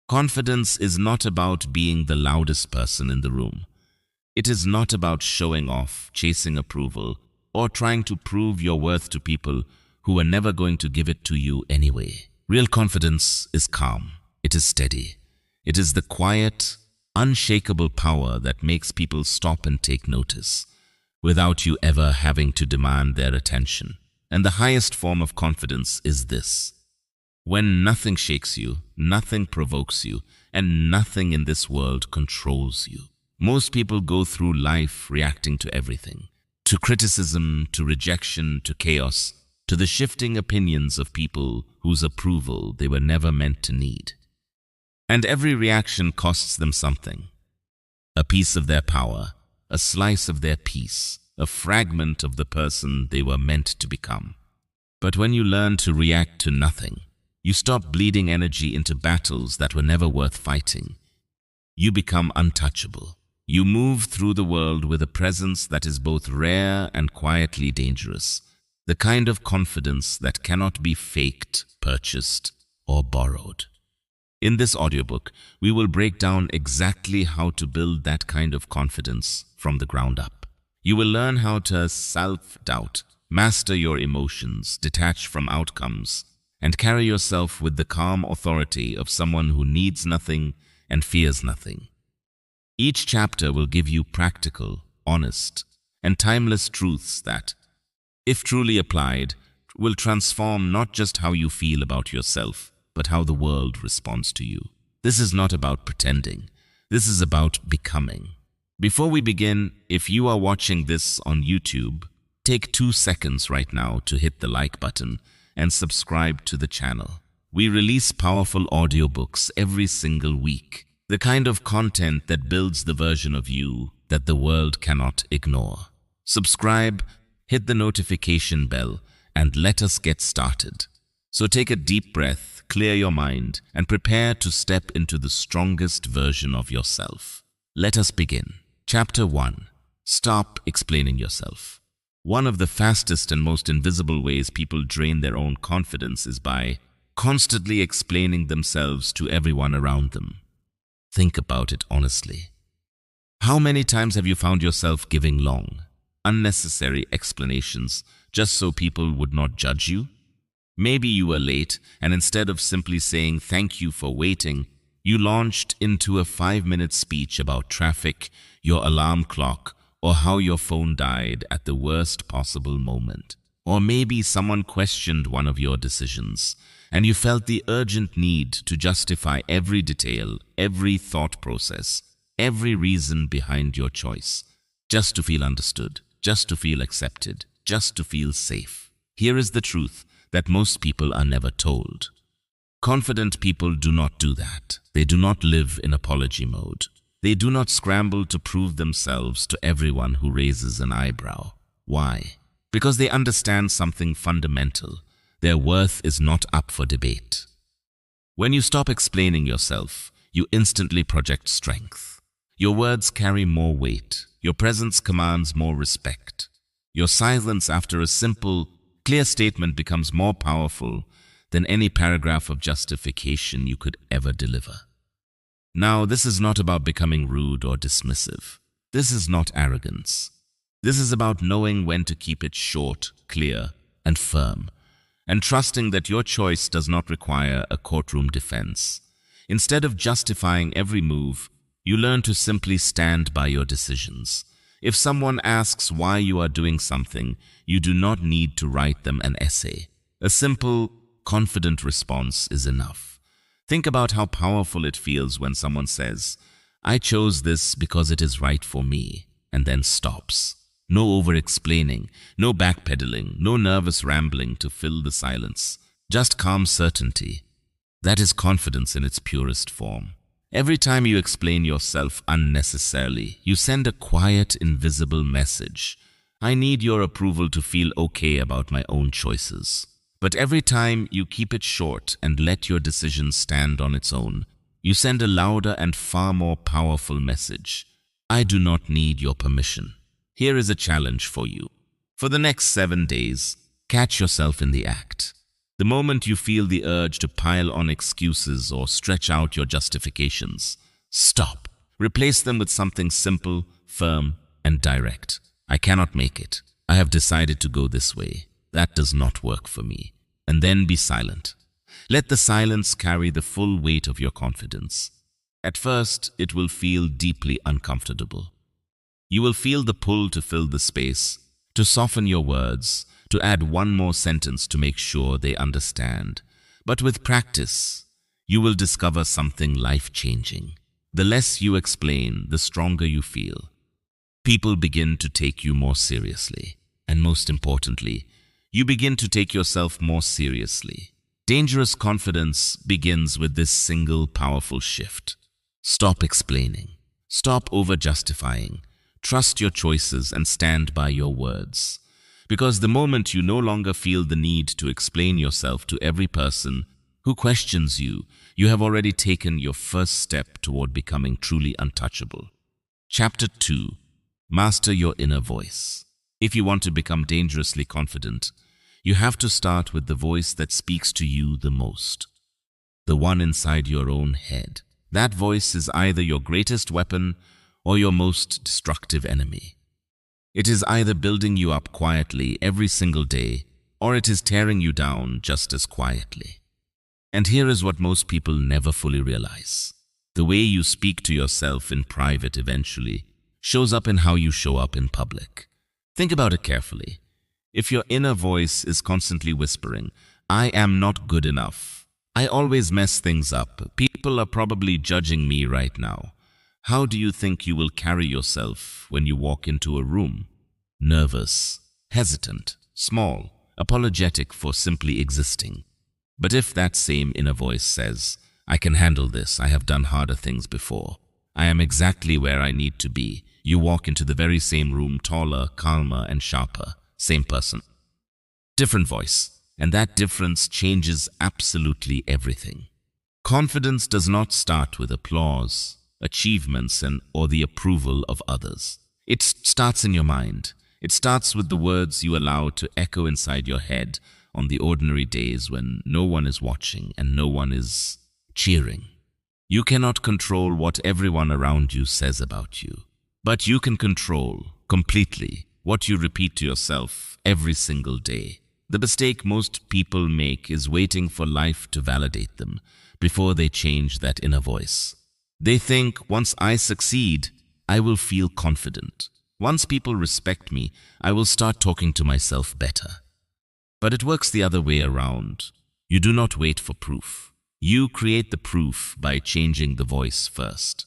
Confidence is not about being the loudest person in the room. It is not about showing off, chasing approval, or trying to prove your worth to people who are never going to give it to you anyway. Real confidence is calm. It is steady. It is the quiet, unshakable power that makes people stop and take notice, without you ever having to demand their attention. And the highest form of confidence is this: when nothing shakes you, nothing provokes you, and nothing in this world controls you. Most people go through life reacting to everything, to criticism, to rejection, to chaos, to the shifting opinions of people whose approval they were never meant to need. And every reaction costs them something: a piece of their power, a slice of their peace, a fragment of the person they were meant to become. But when you learn to react to nothing, you stop bleeding energy into battles that were never worth fighting. You become untouchable. You move through the world with a presence that is both rare and quietly dangerous, the kind of confidence that cannot be faked, purchased, or borrowed. In this audiobook, we will break down exactly how to build that kind of confidence from the ground up. You will learn how to self-doubt, master your emotions, detach from outcomes, and carry yourself with the calm authority of someone who needs nothing and fears nothing. Each chapter will give you practical, honest, and timeless truths that, if truly applied, will transform not just how you feel about yourself, but how the world responds to you. This is not about pretending. This is about becoming. Before we begin, if you are watching this on YouTube, take 2 seconds right now to hit the like button and subscribe to the channel. We release powerful audiobooks every single week, the kind of content that builds the version of you that the world cannot ignore. Subscribe, hit the notification bell, and let us get started. So take a deep breath, clear your mind, and prepare to step into the strongest version of yourself. Let us begin. Chapter 1. Stop explaining yourself. One of the fastest and most invisible ways people drain their own confidence is by constantly explaining themselves to everyone around them. Think about it honestly. How many times have you found yourself giving long, unnecessary explanations just so people would not judge you? Maybe you were late, and instead of simply saying thank you for waiting, you launched into a 5-minute speech about traffic, your alarm clock, or how your phone died at the worst possible moment. Or maybe someone questioned one of your decisions, and you felt the urgent need to justify every detail, every thought process, every reason behind your choice, just to feel understood, just to feel accepted, just to feel safe. Here is the truth that most people are never told. Confident people do not do that. They do not live in apology mode. They do not scramble to prove themselves to everyone who raises an eyebrow. Why? Because they understand something fundamental. Their worth is not up for debate. When you stop explaining yourself, you instantly project strength. Your words carry more weight. Your presence commands more respect. Your silence after a simple, clear statement becomes more powerful than any paragraph of justification you could ever deliver. Now, this is not about becoming rude or dismissive. This is not arrogance. This is about knowing when to keep it short, clear, and firm, and trusting that your choice does not require a courtroom defense. Instead of justifying every move, you learn to simply stand by your decisions. If someone asks why you are doing something, you do not need to write them an essay. A simple, confident response is enough. Think about how powerful it feels when someone says, "I chose this because it is right for me," and then stops. No over-explaining, no backpedaling, no nervous rambling to fill the silence. Just calm certainty. That is confidence in its purest form. Every time you explain yourself unnecessarily, you send a quiet, invisible message. I need your approval to feel okay about my own choices. But every time you keep it short and let your decision stand on its own, you send a louder and far more powerful message. I do not need your permission. Here is a challenge for you. For the next 7 days, catch yourself in the act. The moment you feel the urge to pile on excuses or stretch out your justifications, stop. Replace them with something simple, firm, and direct. I cannot make it. I have decided to go this way. That does not work for me. And then be silent. Let the silence carry the full weight of your confidence. At first, it will feel deeply uncomfortable. You will feel the pull to fill the space, to soften your words, to add one more sentence to make sure they understand. But with practice, you will discover something life-changing. The less you explain, the stronger you feel. People begin to take you more seriously. And most importantly, you begin to take yourself more seriously. Dangerous confidence begins with this single powerful shift. Stop explaining. Stop over-justifying. Trust your choices and stand by your words. Because the moment you no longer feel the need to explain yourself to every person who questions you, you have already taken your first step toward becoming truly untouchable. Chapter 2. Master your inner voice. If you want to become dangerously confident, you have to start with the voice that speaks to you the most. The one inside your own head. That voice is either your greatest weapon or your most destructive enemy. It is either building you up quietly every single day, or it is tearing you down just as quietly. And here is what most people never fully realize. The way you speak to yourself in private eventually shows up in how you show up in public. Think about it carefully. If your inner voice is constantly whispering, "I am not good enough. I always mess things up. People are probably judging me right now." How do you think you will carry yourself when you walk into a room? Nervous, hesitant, small, apologetic for simply existing. But if that same inner voice says, "I can handle this, I have done harder things before. I am exactly where I need to be," you walk into the very same room taller, calmer, and sharper. Same person. Different voice. And that difference changes absolutely everything. Confidence does not start with applause, achievements, or the approval of others. It starts in your mind. It starts with the words you allow to echo inside your head on the ordinary days when no one is watching and no one is cheering. You cannot control what everyone around you says about you, but you can control completely what you repeat to yourself every single day. The mistake most people make is waiting for life to validate them before they change that inner voice. They think, once I succeed, I will feel confident. Once people respect me, I will start talking to myself better. But it works the other way around. You do not wait for proof. You create the proof by changing the voice first.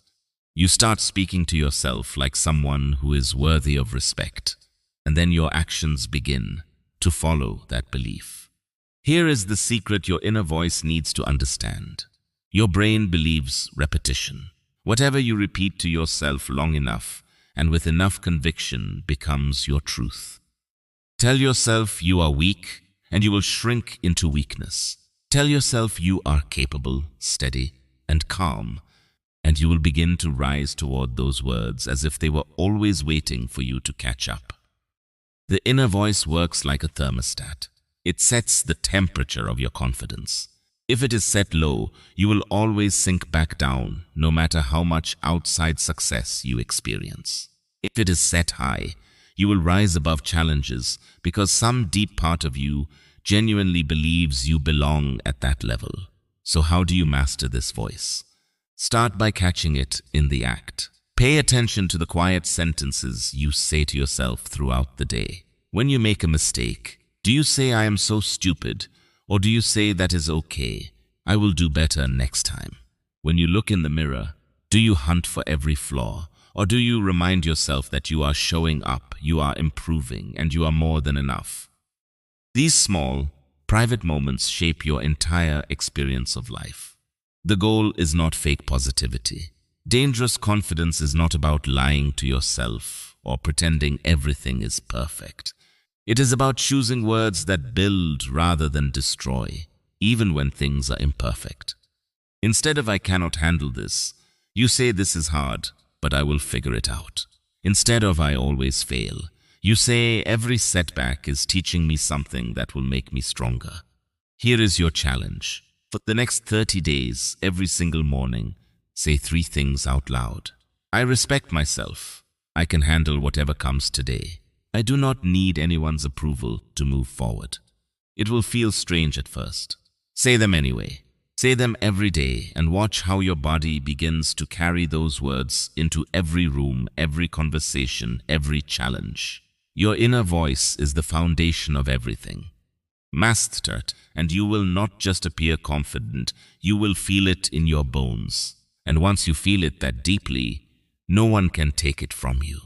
You start speaking to yourself like someone who is worthy of respect, and then your actions begin to follow that belief. Here is the secret your inner voice needs to understand. Your brain believes repetition. Whatever you repeat to yourself long enough and with enough conviction becomes your truth. Tell yourself you are weak and you will shrink into weakness. Tell yourself you are capable, steady, and calm, and you will begin to rise toward those words as if they were always waiting for you to catch up. The inner voice works like a thermostat. It sets the temperature of your confidence. If it is set low, you will always sink back down, no matter how much outside success you experience. If it is set high, you will rise above challenges because some deep part of you genuinely believes you belong at that level. So how do you master this voice? Start by catching it in the act. Pay attention to the quiet sentences you say to yourself throughout the day. When you make a mistake, do you say, "I am so stupid," or do you say, "That is okay, I will do better next time"? When you look in the mirror, do you hunt for every flaw, or do you remind yourself that you are showing up, you are improving, and you are more than enough? These small, private moments shape your entire experience of life. The goal is not fake positivity. Dangerous confidence is not about lying to yourself or pretending everything is perfect. It is about choosing words that build rather than destroy, even when things are imperfect. Instead of "I cannot handle this," you say, "This is hard, but I will figure it out." Instead of "I always fail," you say, "Every setback is teaching me something that will make me stronger." Here is your challenge. For the next 30 days, every single morning, say 3 things out loud. I respect myself. I can handle whatever comes today. I do not need anyone's approval to move forward. It will feel strange at first. Say them anyway. Say them every day and watch how your body begins to carry those words into every room, every conversation, every challenge. Your inner voice is the foundation of everything. Master it, and you will not just appear confident, you will feel it in your bones. And once you feel it that deeply, no one can take it from you.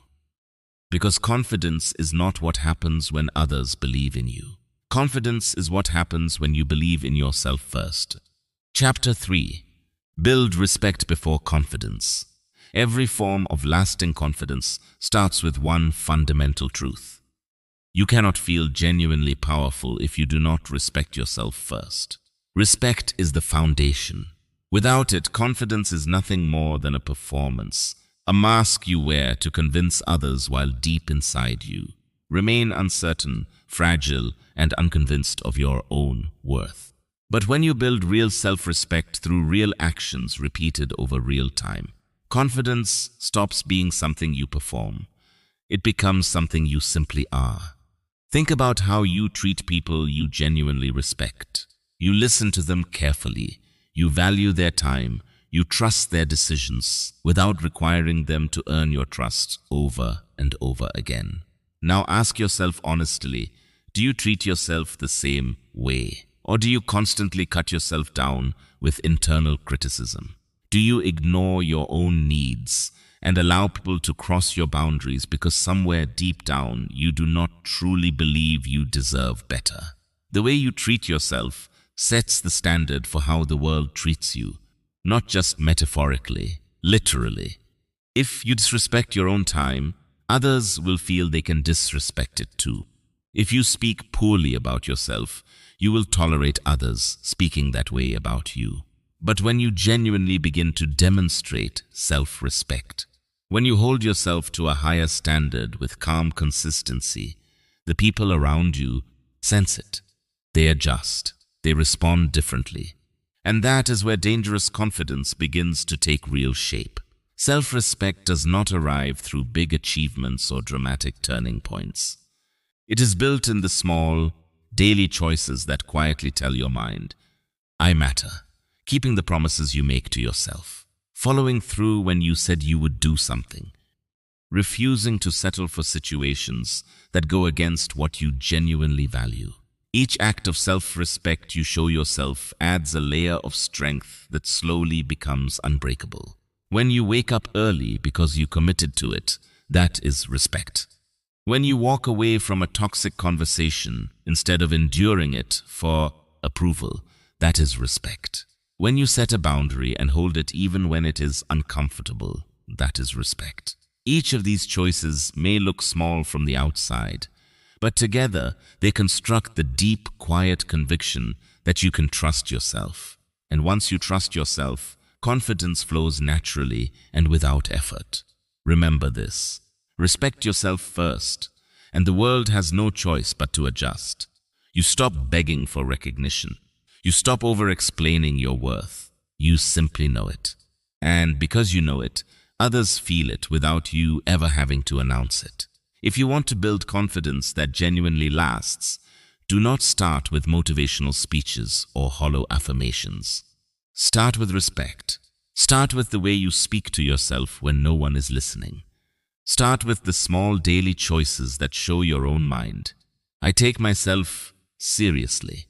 Because confidence is not what happens when others believe in you. Confidence is what happens when you believe in yourself first. Chapter 3. Build respect before confidence. Every form of lasting confidence starts with one fundamental truth. You cannot feel genuinely powerful if you do not respect yourself first. Respect is the foundation. Without it, confidence is nothing more than a performance, a mask you wear to convince others while deep inside you remain uncertain, fragile, and unconvinced of your own worth. But when you build real self-respect through real actions repeated over real time, confidence stops being something you perform. It becomes something you simply are. Think about how you treat people you genuinely respect. You listen to them carefully. You value their time. You trust their decisions without requiring them to earn your trust over and over again. Now ask yourself honestly, do you treat yourself the same way? Or do you constantly cut yourself down with internal criticism? Do you ignore your own needs and allow people to cross your boundaries because somewhere deep down you do not truly believe you deserve better? The way you treat yourself sets the standard for how the world treats you, not just metaphorically, literally. If you disrespect your own time, others will feel they can disrespect it too. If you speak poorly about yourself, you will tolerate others speaking that way about you. But when you genuinely begin to demonstrate self-respect, when you hold yourself to a higher standard with calm consistency, the people around you sense it. They adjust. They respond differently. And that is where dangerous confidence begins to take real shape. Self-respect does not arrive through big achievements or dramatic turning points. It is built in the small, daily choices that quietly tell your mind, I matter. Keeping the promises you make to yourself. Following through when you said you would do something. Refusing to settle for situations that go against what you genuinely value. Each act of self-respect you show yourself adds a layer of strength that slowly becomes unbreakable. When you wake up early because you committed to it, that is respect. When you walk away from a toxic conversation instead of enduring it for approval, that is respect. When you set a boundary and hold it even when it is uncomfortable, that is respect. Each of these choices may look small from the outside, but together they construct the deep, quiet conviction that you can trust yourself. And once you trust yourself, confidence flows naturally and without effort. Remember this. Respect yourself first, and the world has no choice but to adjust. You stop begging for recognition. You stop over-explaining your worth. You simply know it. And because you know it, others feel it without you ever having to announce it. If you want to build confidence that genuinely lasts, do not start with motivational speeches or hollow affirmations. Start with respect. Start with the way you speak to yourself when no one is listening. Start with the small daily choices that show your own mind. I take myself seriously.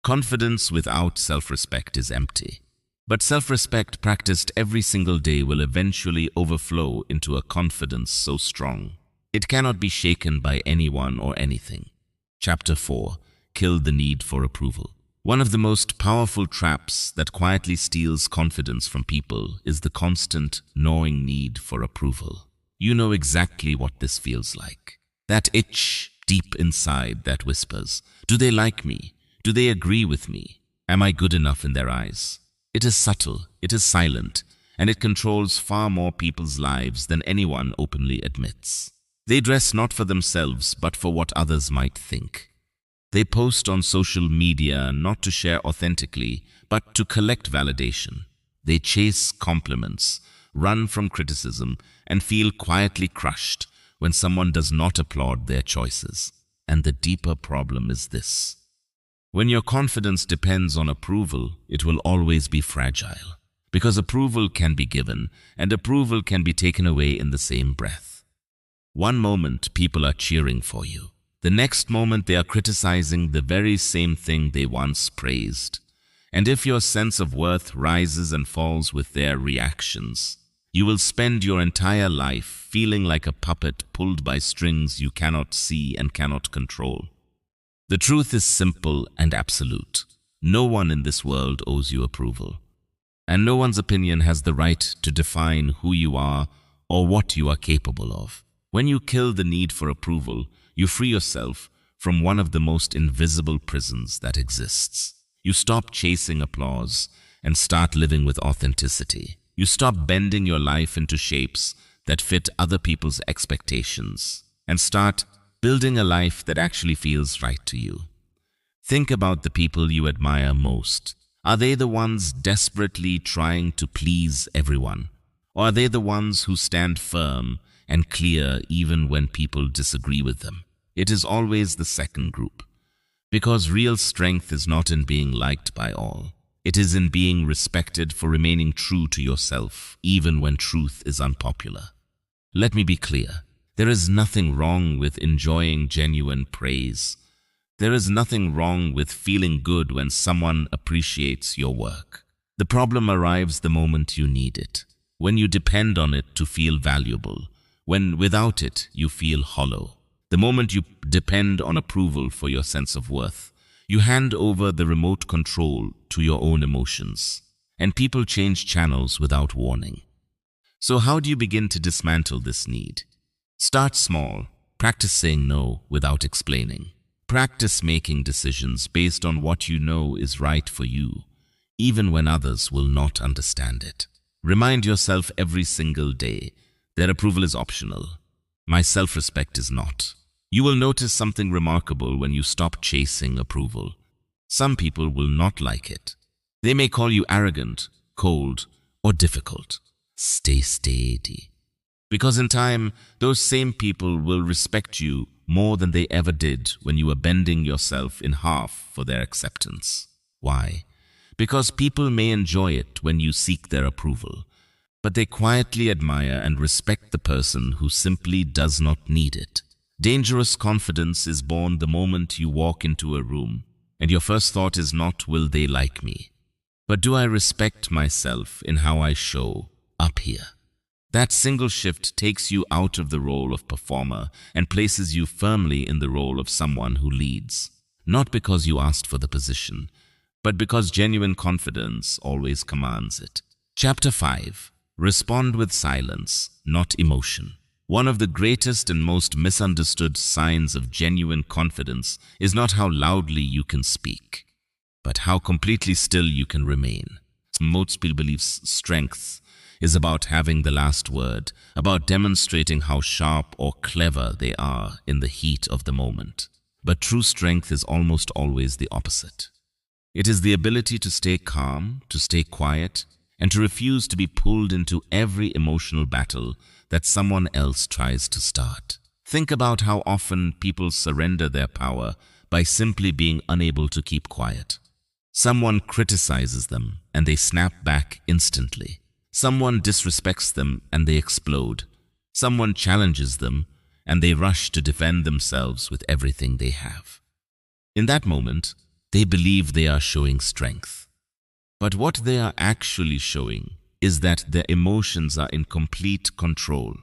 Confidence without self-respect is empty. But self-respect practiced every single day will eventually overflow into a confidence so strong it cannot be shaken by anyone or anything. Chapter 4. Kill the need for approval. One of the most powerful traps that quietly steals confidence from people is the constant, gnawing need for approval. You know exactly what this feels like. That itch deep inside that whispers, do they like me? Do they agree with me? Am I good enough in their eyes? It is subtle, it is silent, and it controls far more people's lives than anyone openly admits. They dress not for themselves, but for what others might think. They post on social media not to share authentically, but to collect validation. They chase compliments, run from criticism, and feel quietly crushed when someone does not applaud their choices. And the deeper problem is this: when your confidence depends on approval, it will always be fragile. Because approval can be given, and approval can be taken away in the same breath. One moment people are cheering for you. The next moment they are criticizing the very same thing they once praised. And if your sense of worth rises and falls with their reactions, you will spend your entire life feeling like a puppet pulled by strings you cannot see and cannot control. The truth is simple and absolute. No one in this world owes you approval. And no one's opinion has the right to define who you are or what you are capable of. When you kill the need for approval, you free yourself from one of the most invisible prisons that exists. You stop chasing applause and start living with authenticity. You stop bending your life into shapes that fit other people's expectations and start building a life that actually feels right to you. Think about the people you admire most. Are they the ones desperately trying to please everyone? Or are they the ones who stand firm and clear even when people disagree with them? It is always the second group. Because real strength is not in being liked by all. It is in being respected for remaining true to yourself, even when truth is unpopular. Let me be clear. There is nothing wrong with enjoying genuine praise. There is nothing wrong with feeling good when someone appreciates your work. The problem arrives the moment you need it, when you depend on it to feel valuable, when without it you feel hollow. The moment you depend on approval for your sense of worth, you hand over the remote control to your own emotions, and people change channels without warning. So how do you begin to dismantle this need? Start small. Practice saying no without explaining. Practice making decisions based on what you know is right for you, even when others will not understand it. Remind yourself every single day that approval is optional. My self-respect is not. You will notice something remarkable when you stop chasing approval. Some people will not like it. They may call you arrogant, cold, or difficult. Stay steady. Because in time, those same people will respect you more than they ever did when you were bending yourself in half for their acceptance. Why? Because people may enjoy it when you seek their approval, but they quietly admire and respect the person who simply does not need it. Dangerous confidence is born the moment you walk into a room, and your first thought is not, will they like me? But do I respect myself in how I show up here? That single shift takes you out of the role of performer and places you firmly in the role of someone who leads. Not because you asked for the position, but because genuine confidence always commands it. Chapter 5. Respond with silence, not emotion. One of the greatest and most misunderstood signs of genuine confidence is not how loudly you can speak, but how completely still you can remain. Most people believe strength is about having the last word, about demonstrating how sharp or clever they are in the heat of the moment. But true strength is almost always the opposite. It is the ability to stay calm, to stay quiet, and to refuse to be pulled into every emotional battle that someone else tries to start. Think about how often people surrender their power by simply being unable to keep quiet. Someone criticizes them and they snap back instantly. Someone disrespects them and they explode. Someone challenges them and they rush to defend themselves with everything they have. In that moment, they believe they are showing strength. But what they are actually showing is that their emotions are in complete control.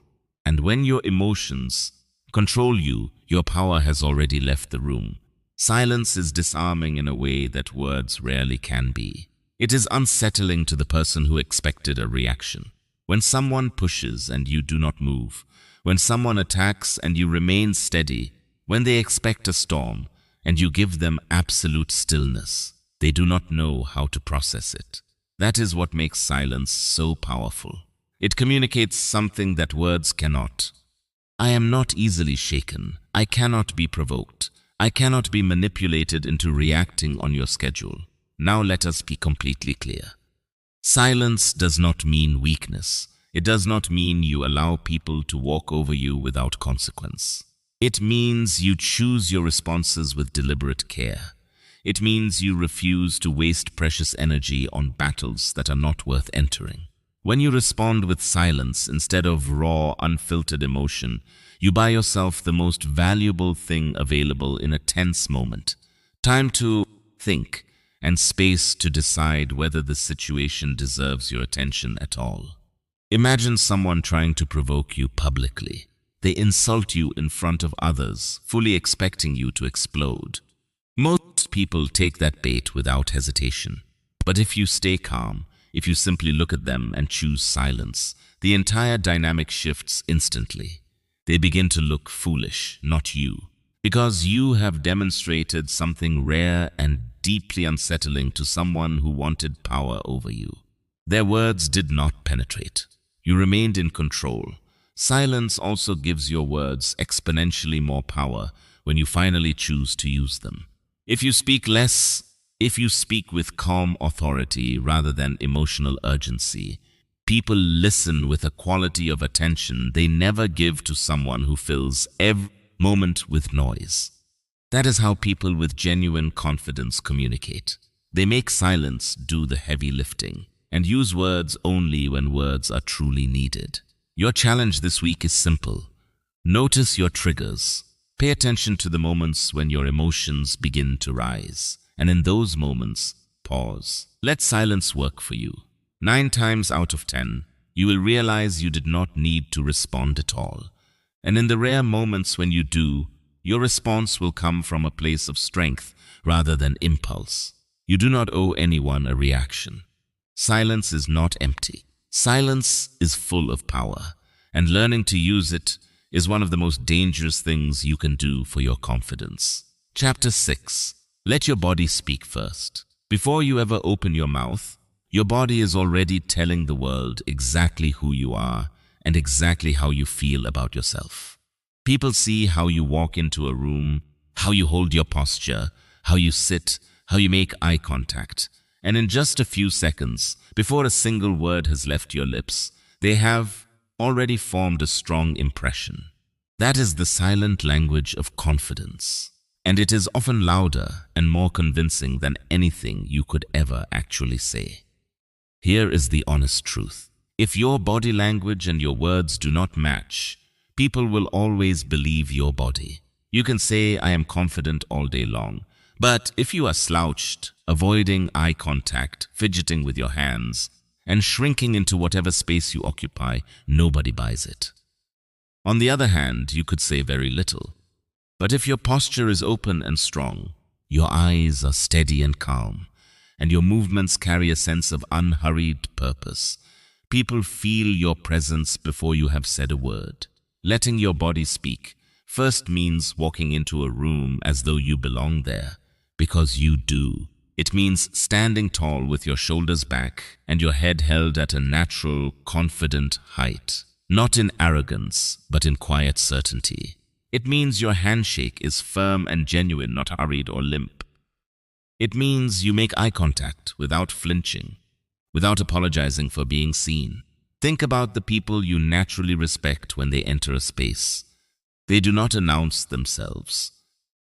And when your emotions control you, your power has already left the room. Silence is disarming in a way that words rarely can be. It is unsettling to the person who expected a reaction. When someone pushes and you do not move, when someone attacks and you remain steady, when they expect a storm and you give them absolute stillness, they do not know how to process it. That is what makes silence so powerful. It communicates something that words cannot. I am not easily shaken. I cannot be provoked. I cannot be manipulated into reacting on your schedule. Now let us be completely clear. Silence does not mean weakness. It does not mean you allow people to walk over you without consequence. It means you choose your responses with deliberate care. It means you refuse to waste precious energy on battles that are not worth entering. When you respond with silence instead of raw, unfiltered emotion, you buy yourself the most valuable thing available in a tense moment. Time to think and space to decide whether the situation deserves your attention at all. Imagine someone trying to provoke you publicly. They insult you in front of others, fully expecting you to explode. Most people take that bait without hesitation. But if you stay calm, if you simply look at them and choose silence, the entire dynamic shifts instantly. They begin to look foolish, not you, because you have demonstrated something rare and deeply unsettling to someone who wanted power over you. Their words did not penetrate. You remained in control. Silence also gives your words exponentially more power when you finally choose to use them. If you speak less, if you speak with calm authority rather than emotional urgency, people listen with a quality of attention they never give to someone who fills every moment with noise. That is how people with genuine confidence communicate. They make silence do the heavy lifting and use words only when words are truly needed. Your challenge this week is simple. Notice your triggers. Pay attention to the moments when your emotions begin to rise. And in those moments, pause. Let silence work for you. 9 times out of 10, you will realize you did not need to respond at all. And in the rare moments when you do, your response will come from a place of strength rather than impulse. You do not owe anyone a reaction. Silence is not empty. Silence is full of power, and learning to use it is one of the most dangerous things you can do for your confidence. Chapter 6. Let your body speak first. Before you ever open your mouth, your body is already telling the world exactly who you are and exactly how you feel about yourself. People see how you walk into a room, how you hold your posture, how you sit, how you make eye contact. And in just a few seconds, before a single word has left your lips, they have already formed a strong impression. That is the silent language of confidence. And it is often louder and more convincing than anything you could ever actually say. Here is the honest truth. If your body language and your words do not match, people will always believe your body. You can say, "I am confident" all day long. But if you are slouched, avoiding eye contact, fidgeting with your hands, and shrinking into whatever space you occupy, nobody buys it. On the other hand, you could say very little. But if your posture is open and strong, your eyes are steady and calm, and your movements carry a sense of unhurried purpose, people feel your presence before you have said a word. Letting your body speak first means walking into a room as though you belong there, because you do. It means standing tall with your shoulders back and your head held at a natural, confident height, not in arrogance, but in quiet certainty. It means your handshake is firm and genuine, not hurried or limp. It means you make eye contact without flinching, without apologizing for being seen. Think about the people you naturally respect when they enter a space. They do not announce themselves.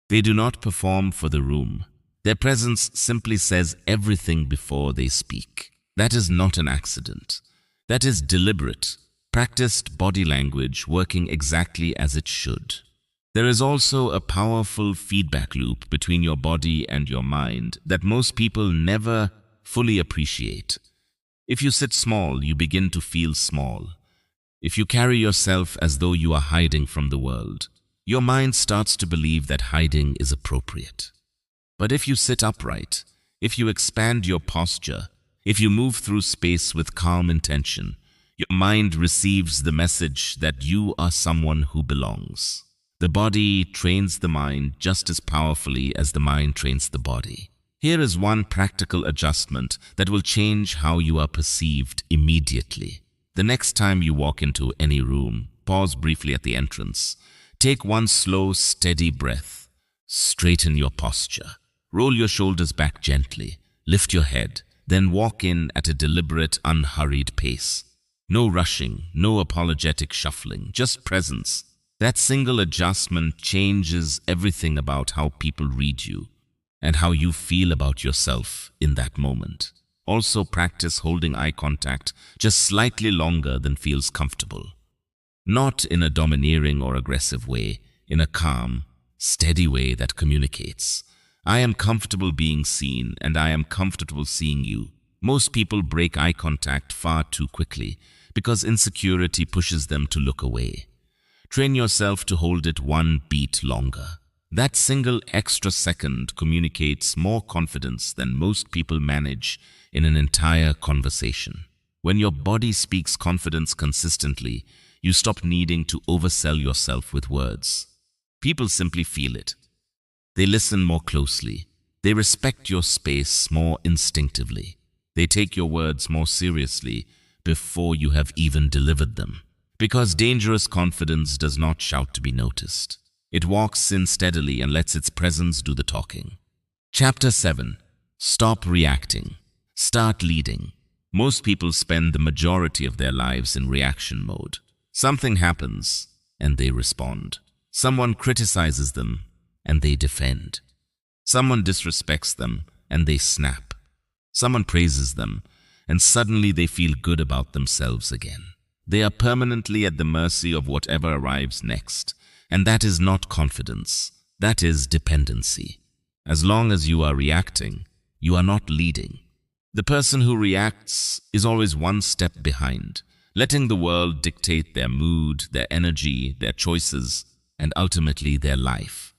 They do not perform for the room. Their presence simply says everything before they speak. That is not an accident. That is deliberate, practiced body language working exactly as it should. There is also a powerful feedback loop between your body and your mind that most people never fully appreciate. If you sit small, you begin to feel small. If you carry yourself as though you are hiding from the world, your mind starts to believe that hiding is appropriate. But if you sit upright, if you expand your posture, if you move through space with calm intention, your mind receives the message that you are someone who belongs. The body trains the mind just as powerfully as the mind trains the body. Here is one practical adjustment that will change how you are perceived immediately. The next time you walk into any room, pause briefly at the entrance. Take one slow, steady breath. Straighten your posture. Roll your shoulders back gently. Lift your head. Then walk in at a deliberate, unhurried pace. No rushing, no apologetic shuffling, just presence. That single adjustment changes everything about how people read you and how you feel about yourself in that moment. Also practice holding eye contact just slightly longer than feels comfortable. Not in a domineering or aggressive way, in a calm, steady way that communicates. I am comfortable being seen and I am comfortable seeing you. Most people break eye contact far too quickly because insecurity pushes them to look away. Train yourself to hold it one beat longer. That single extra second communicates more confidence than most people manage in an entire conversation. When your body speaks confidence consistently, you stop needing to oversell yourself with words. People simply feel it. They listen more closely. They respect your space more instinctively. They take your words more seriously before you have even delivered them. Because dangerous confidence does not shout to be noticed. It walks in steadily and lets its presence do the talking. Chapter 7. Stop reacting. Start leading. Most people spend the majority of their lives in reaction mode. Something happens and they respond. Someone criticizes them and they defend. Someone disrespects them and they snap. Someone praises them and suddenly they feel good about themselves again. They are permanently at the mercy of whatever arrives next. And that is not confidence. That is dependency. As long as you are reacting, you are not leading. The person who reacts is always one step behind, letting the world dictate their mood, their energy, their choices, and ultimately their life.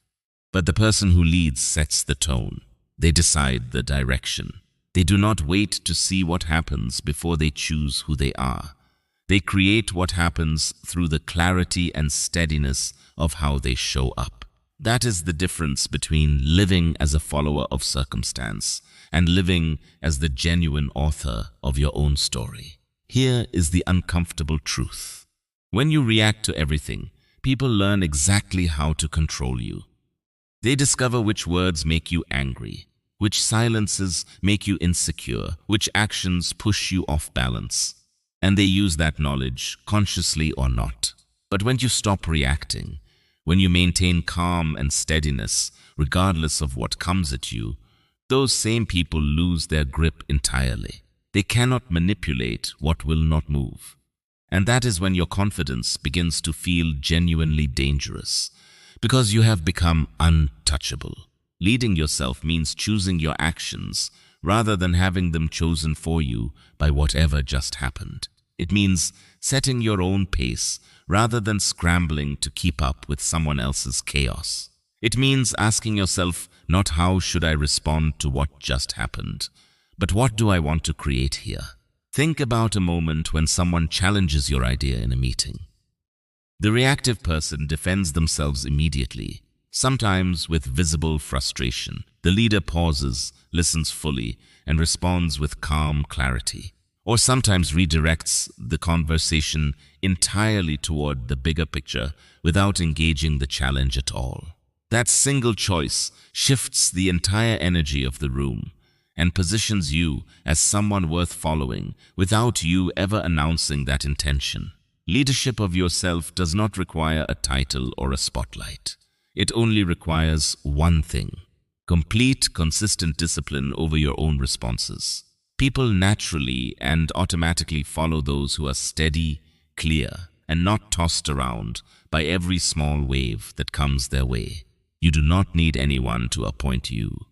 But the person who leads sets the tone. They decide the direction. They do not wait to see what happens before they choose who they are. They create what happens through the clarity and steadiness of how they show up. That is the difference between living as a follower of circumstance and living as the genuine author of your own story. Here is the uncomfortable truth. When you react to everything, people learn exactly how to control you. They discover which words make you angry, which silences make you insecure, which actions push you off balance. And they use that knowledge, consciously or not. But when you stop reacting, when you maintain calm and steadiness, regardless of what comes at you, those same people lose their grip entirely. They cannot manipulate what will not move. And that is when your confidence begins to feel genuinely dangerous, because you have become untouchable. Leading yourself means choosing your actions rather than having them chosen for you by whatever just happened. It means setting your own pace rather than scrambling to keep up with someone else's chaos. It means asking yourself not how should I respond to what just happened, but what do I want to create here? Think about a moment when someone challenges your idea in a meeting. The reactive person defends themselves immediately, sometimes with visible frustration. The leader pauses, listens fully, and responds with calm clarity. Or sometimes redirects the conversation entirely toward the bigger picture without engaging the challenge at all. That single choice shifts the entire energy of the room and positions you as someone worth following without you ever announcing that intention. Leadership of yourself does not require a title or a spotlight. It only requires one thing: complete, consistent discipline over your own responses. People naturally and automatically follow those who are steady, clear, and not tossed around by every small wave that comes their way. You do not need anyone to appoint you.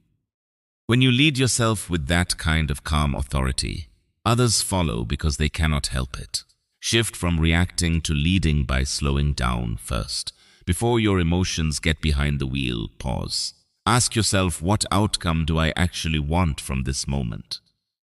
When you lead yourself with that kind of calm authority, others follow because they cannot help it. Shift from reacting to leading by slowing down first. Before your emotions get behind the wheel, pause. Ask yourself, what outcome do I actually want from this moment?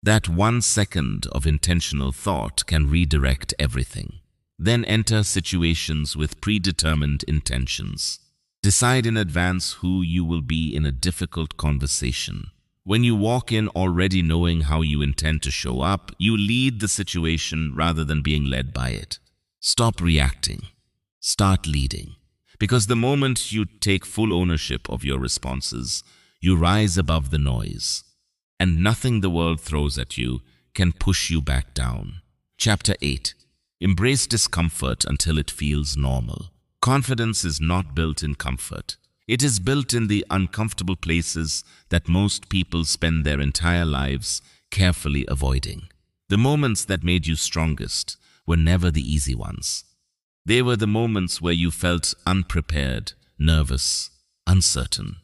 That 1 second of intentional thought can redirect everything. Then enter situations with predetermined intentions. Decide in advance who you will be in a difficult conversation. When you walk in already knowing how you intend to show up, you lead the situation rather than being led by it. Stop reacting. Start leading. Because the moment you take full ownership of your responses, you rise above the noise, and nothing the world throws at you can push you back down. Chapter 8. Embrace discomfort until it feels normal. Confidence is not built in comfort. It is built in the uncomfortable places that most people spend their entire lives carefully avoiding. The moments that made you strongest were never the easy ones. They were the moments where you felt unprepared, nervous, uncertain,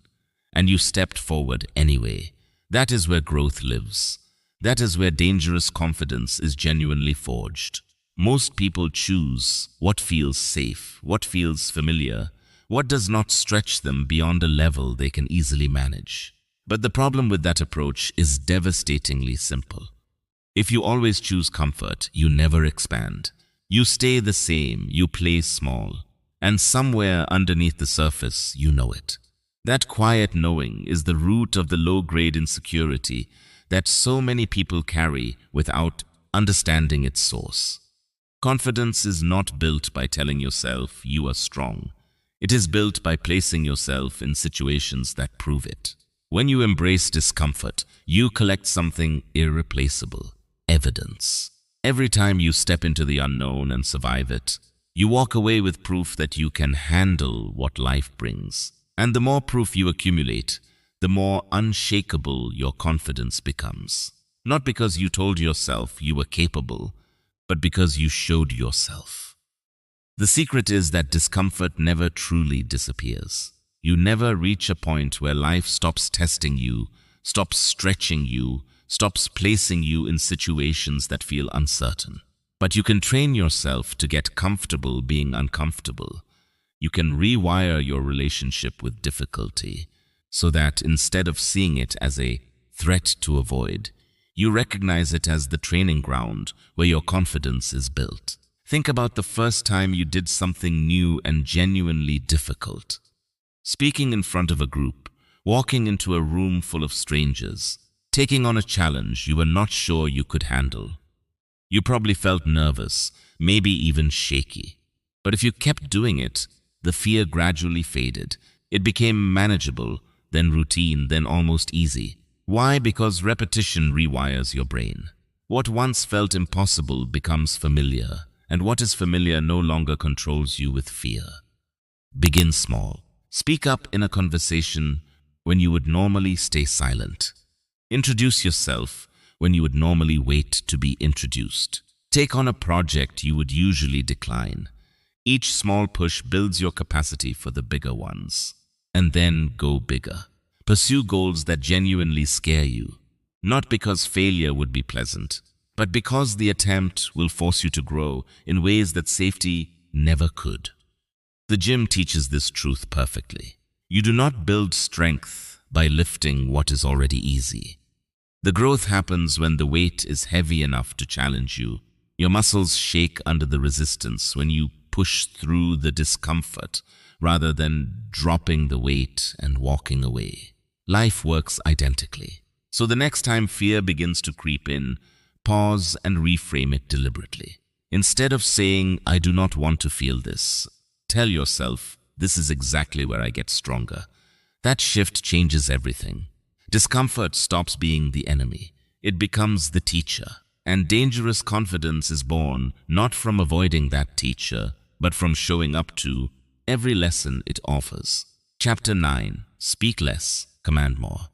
and you stepped forward anyway. That is where growth lives. That is where dangerous confidence is genuinely forged. Most people choose what feels safe, what feels familiar, what does not stretch them beyond a level they can easily manage. But the problem with that approach is devastatingly simple. If you always choose comfort, you never expand. You stay the same, you play small, and somewhere underneath the surface, you know it. That quiet knowing is the root of the low-grade insecurity that so many people carry without understanding its source. Confidence is not built by telling yourself you are strong. It is built by placing yourself in situations that prove it. When you embrace discomfort, you collect something irreplaceable: evidence. Every time you step into the unknown and survive it, you walk away with proof that you can handle what life brings. And the more proof you accumulate, the more unshakable your confidence becomes. Not because you told yourself you were capable, but because you showed yourself. The secret is that discomfort never truly disappears. You never reach a point where life stops testing you, stops stretching you, stops placing you in situations that feel uncertain. But you can train yourself to get comfortable being uncomfortable. You can rewire your relationship with difficulty so that instead of seeing it as a threat to avoid, you recognize it as the training ground where your confidence is built. Think about the first time you did something new and genuinely difficult. Speaking in front of a group, walking into a room full of strangers, taking on a challenge you were not sure you could handle. You probably felt nervous, maybe even shaky. But if you kept doing it, the fear gradually faded. It became manageable, then routine, then almost easy. Why? Because repetition rewires your brain. What once felt impossible becomes familiar, and what is familiar no longer controls you with fear. Begin small. Speak up in a conversation when you would normally stay silent. Introduce yourself when you would normally wait to be introduced. Take on a project you would usually decline. Each small push builds your capacity for the bigger ones. And then go bigger. Pursue goals that genuinely scare you, not because failure would be pleasant, but because the attempt will force you to grow in ways that safety never could. The gym teaches this truth perfectly. You do not build strength by lifting what is already easy. The growth happens when the weight is heavy enough to challenge you. Your muscles shake under the resistance when you push through the discomfort rather than dropping the weight and walking away. Life works identically. So the next time fear begins to creep in, pause and reframe it deliberately. Instead of saying, "I do not want to feel this," tell yourself, "This is exactly where I get stronger." That shift changes everything. Discomfort stops being the enemy. It becomes the teacher. And dangerous confidence is born not from avoiding that teacher, but from showing up to every lesson it offers. Chapter 9. Speak less, command more.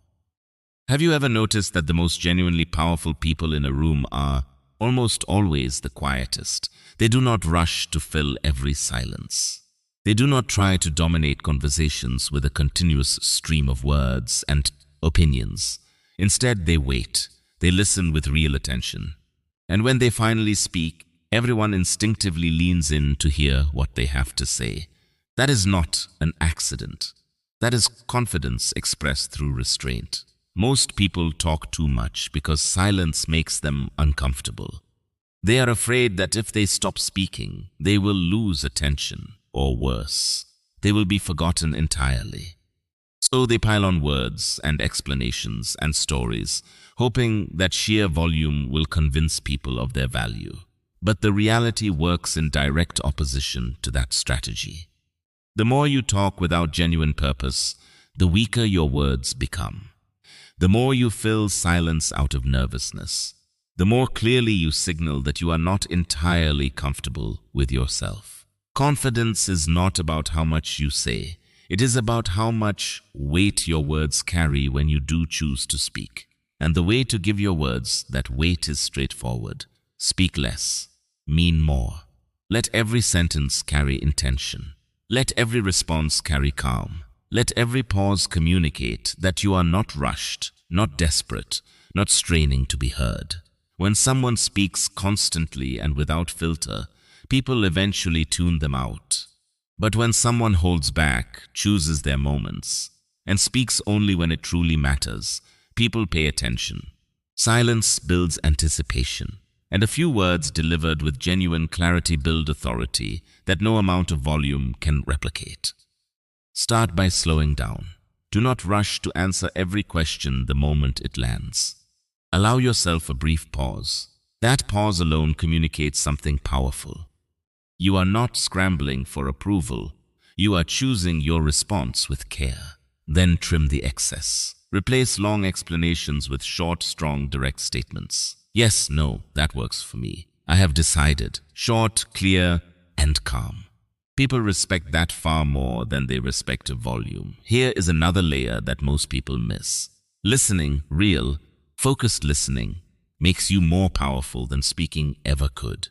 Have you ever noticed that the most genuinely powerful people in a room are almost always the quietest? They do not rush to fill every silence. They do not try to dominate conversations with a continuous stream of words and opinions. Instead, they wait. They listen with real attention. And when they finally speak, everyone instinctively leans in to hear what they have to say. That is not an accident. That is confidence expressed through restraint. Most people talk too much because silence makes them uncomfortable. They are afraid that if they stop speaking, they will lose attention, or worse, they will be forgotten entirely. So they pile on words and explanations and stories, hoping that sheer volume will convince people of their value. But the reality works in direct opposition to that strategy. The more you talk without genuine purpose, the weaker your words become. The more you fill silence out of nervousness, the more clearly you signal that you are not entirely comfortable with yourself. Confidence is not about how much you say. It is about how much weight your words carry when you do choose to speak. And the way to give your words that weight is straightforward. Speak less, mean more. Let every sentence carry intention. Let every response carry calm. Let every pause communicate that you are not rushed, not desperate, not straining to be heard. When someone speaks constantly and without filter, people eventually tune them out. But when someone holds back, chooses their moments, and speaks only when it truly matters, people pay attention. Silence builds anticipation, and a few words delivered with genuine clarity build authority that no amount of volume can replicate. Start by slowing down. Do not rush to answer every question the moment it lands. Allow yourself a brief pause. That pause alone communicates something powerful. You are not scrambling for approval. You are choosing your response with care. Then trim the excess. Replace long explanations with short, strong, direct statements. Yes, no, that works for me. I have decided. Short, clear, and calm. People respect that far more than they respect a volume. Here is another layer that most people miss. Listening, real, focused listening, makes you more powerful than speaking ever could.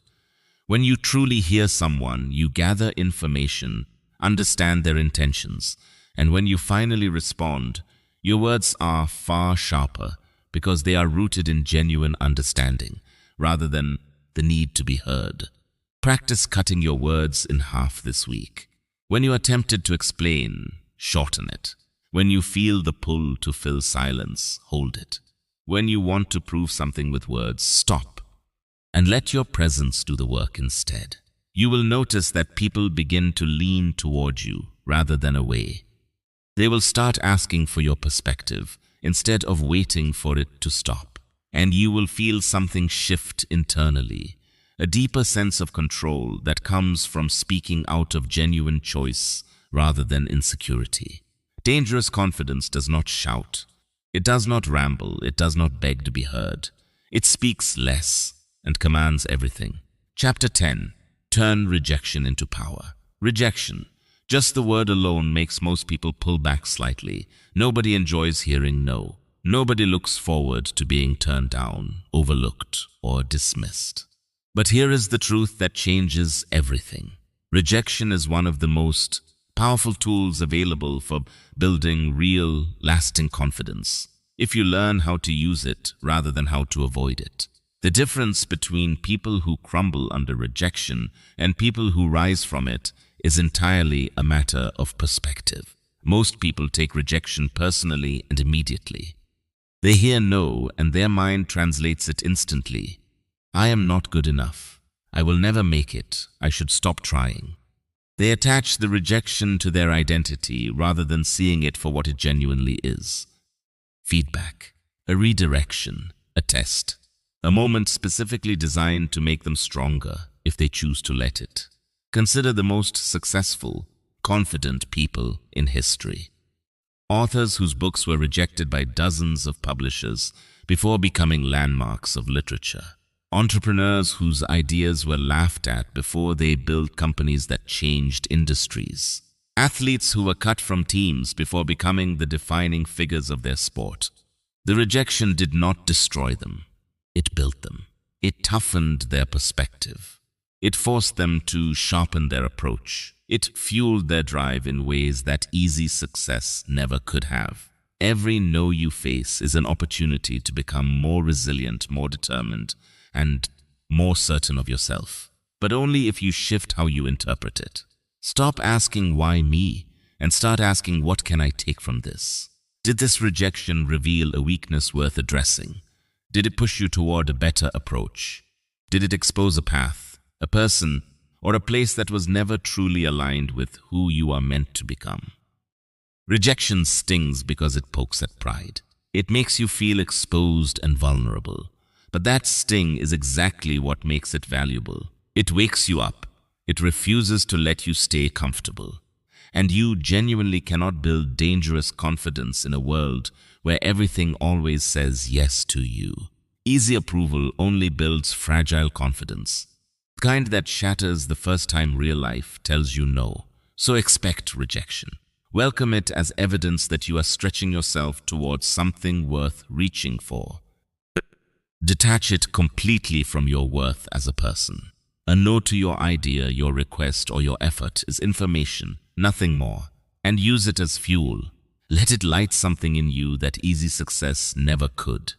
When you truly hear someone, you gather information, understand their intentions, and when you finally respond, your words are far sharper because they are rooted in genuine understanding rather than the need to be heard. Practice cutting your words in half this week. When you are tempted to explain, shorten it. When you feel the pull to fill silence, hold it. When you want to prove something with words, stop and let your presence do the work instead. You will notice that people begin to lean toward you rather than away. They will start asking for your perspective instead of waiting for it to stop. And you will feel something shift internally, a deeper sense of control that comes from speaking out of genuine choice rather than insecurity. Dangerous confidence does not shout. It does not ramble. It does not beg to be heard. It speaks less and commands everything. Chapter 10. Turn rejection into power. Rejection. Just the word alone makes most people pull back slightly. Nobody enjoys hearing no. Nobody looks forward to being turned down, overlooked, or dismissed. But here is the truth that changes everything. Rejection is one of the most powerful tools available for building real, lasting confidence, if you learn how to use it rather than how to avoid it. The difference between people who crumble under rejection and people who rise from it is entirely a matter of perspective. Most people take rejection personally and immediately. They hear no and their mind translates it instantly. I am not good enough. I will never make it. I should stop trying. They attach the rejection to their identity rather than seeing it for what it genuinely is. Feedback, a redirection, a test, a moment specifically designed to make them stronger if they choose to let it. Consider the most successful, confident people in history. Authors whose books were rejected by dozens of publishers before becoming landmarks of literature. Entrepreneurs whose ideas were laughed at before they built companies that changed industries. Athletes who were cut from teams before becoming the defining figures of their sport. The rejection did not destroy them. It built them. It toughened their perspective. It forced them to sharpen their approach. It fueled their drive in ways that easy success never could have. Every no you face is an opportunity to become more resilient, more determined, and more certain of yourself. But only if you shift how you interpret it. Stop asking why me and start asking what can I take from this? Did this rejection reveal a weakness worth addressing? Did it push you toward a better approach? Did it expose a path, a person, or a place that was never truly aligned with who you are meant to become? Rejection stings because it pokes at pride. It makes you feel exposed and vulnerable. But that sting is exactly what makes it valuable. It wakes you up. It refuses to let you stay comfortable. And you genuinely cannot build dangerous confidence in a world where everything always says yes to you. Easy approval only builds fragile confidence, the kind that shatters the first time real life tells you no. So expect rejection. Welcome it as evidence that you are stretching yourself towards something worth reaching for. Detach it completely from your worth as a person. A no to your idea, your request, or your effort is information, nothing more, and use it as fuel. Let it light something in you that easy success never could.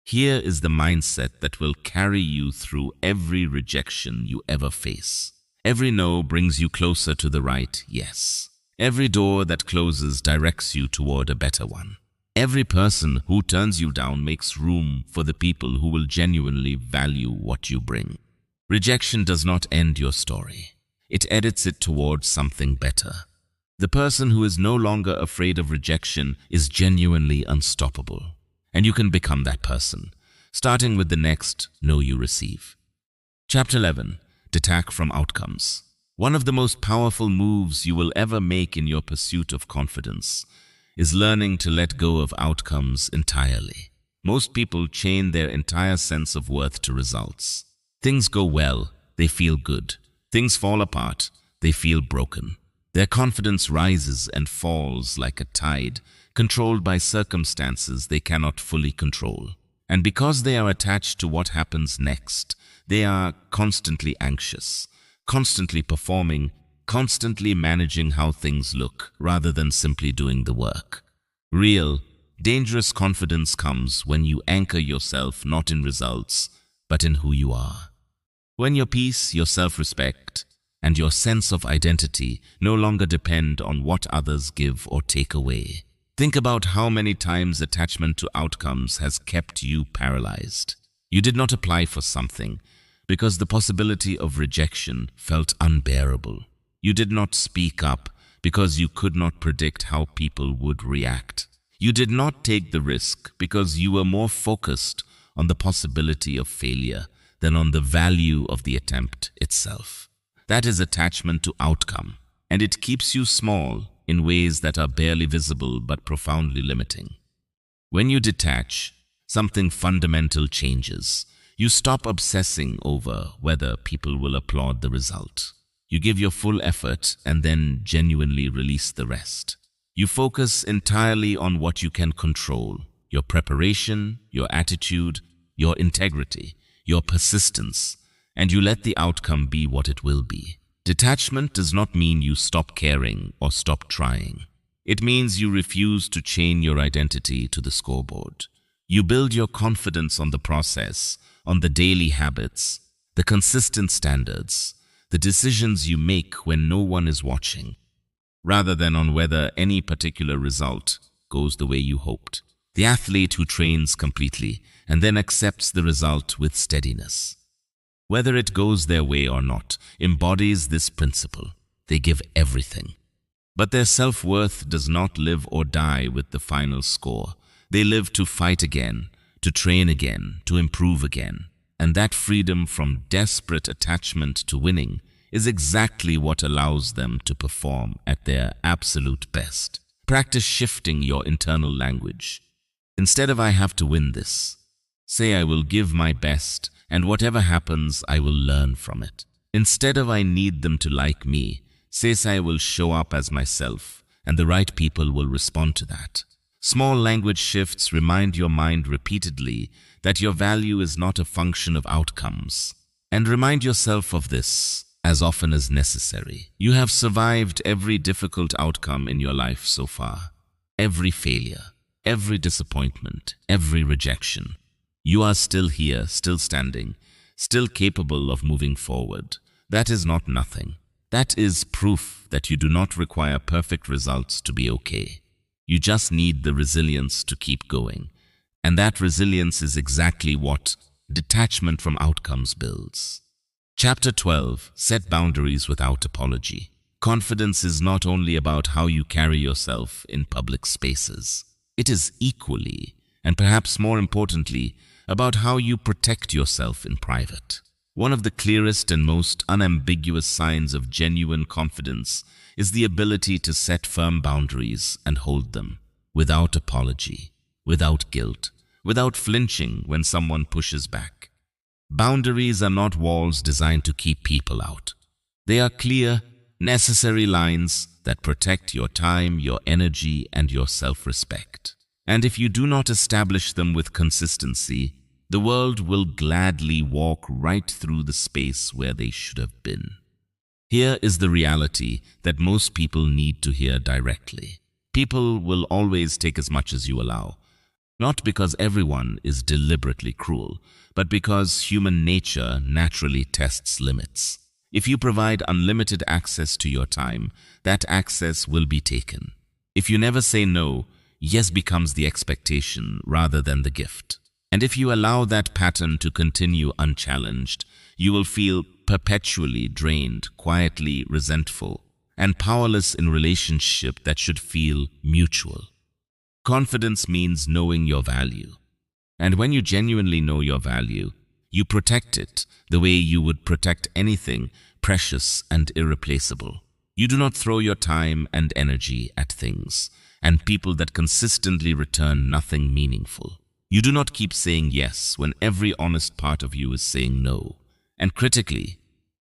Here is the mindset that will carry you through every rejection you ever face. Every no brings you closer to the right yes. Every door that closes directs you toward a better one. Every person who turns you down makes room for the people who will genuinely value what you bring. Rejection does not end your story. It edits it towards something better. The person who is no longer afraid of rejection is genuinely unstoppable. And you can become that person, starting with the next no you receive. Chapter 11. Detach from outcomes. One of the most powerful moves you will ever make in your pursuit of confidence is learning to let go of outcomes entirely. Most people chain their entire sense of worth to results. Things go well, they feel good. Things fall apart, they feel broken. Their confidence rises and falls like a tide, controlled by circumstances they cannot fully control. And because they are attached to what happens next, they are constantly anxious, constantly performing, constantly managing how things look, rather than simply doing the work. Real, dangerous confidence comes when you anchor yourself not in results, but in who you are. When your peace, your self-respect, and your sense of identity no longer depend on what others give or take away. Think about how many times attachment to outcomes has kept you paralyzed. You did not apply for something because the possibility of rejection felt unbearable. You did not speak up because you could not predict how people would react. You did not take the risk because you were more focused on the possibility of failure than on the value of the attempt itself. That is attachment to outcome, and it keeps you small in ways that are barely visible but profoundly limiting. When you detach, something fundamental changes. You stop obsessing over whether people will applaud the result. You give your full effort and then genuinely release the rest. You focus entirely on what you can control: your preparation, your attitude, your integrity, your persistence, and you let the outcome be what it will be. Detachment does not mean you stop caring or stop trying. It means you refuse to chain your identity to the scoreboard. You build your confidence on the process, on the daily habits, the consistent standards, the decisions you make when no one is watching, rather than on whether any particular result goes the way you hoped. The athlete who trains completely and then accepts the result with steadiness, whether it goes their way or not, embodies this principle. They give everything. But their self-worth does not live or die with the final score. They live to fight again, to train again, to improve again. And that freedom from desperate attachment to winning is exactly what allows them to perform at their absolute best. Practice shifting your internal language. Instead of "I have to win this," say "I will give my best, and whatever happens, I will learn from it." Instead of "I need them to like me," say "I will show up as myself, and the right people will respond to that." Small language shifts remind your mind repeatedly that your value is not a function of outcomes. And remind yourself of this as often as necessary. You have survived every difficult outcome in your life so far. Every failure, every disappointment, every rejection. You are still here, still standing, still capable of moving forward. That is not nothing. That is proof that you do not require perfect results to be okay. You just need the resilience to keep going. And that resilience is exactly what detachment from outcomes builds. Chapter 12. Set boundaries without apology. Confidence is not only about how you carry yourself in public spaces. It is equally, and perhaps more importantly, about how you protect yourself in private. One of the clearest and most unambiguous signs of genuine confidence is the ability to set firm boundaries and hold them, without apology, without guilt, without flinching when someone pushes back. Boundaries are not walls designed to keep people out. They are clear, necessary lines that protect your time, your energy, and your self-respect. And if you do not establish them with consistency, the world will gladly walk right through the space where they should have been. Here is the reality that most people need to hear directly. People will always take as much as you allow, not because everyone is deliberately cruel, but because human nature naturally tests limits. If you provide unlimited access to your time, that access will be taken. If you never say no, yes becomes the expectation rather than the gift. And if you allow that pattern to continue unchallenged, you will feel perpetually drained, quietly resentful, and powerless in relationship that should feel mutual. Confidence means knowing your value. And when you genuinely know your value, you protect it the way you would protect anything precious and irreplaceable. You do not throw your time and energy at things and people that consistently return nothing meaningful. You do not keep saying yes when every honest part of you is saying no. And critically,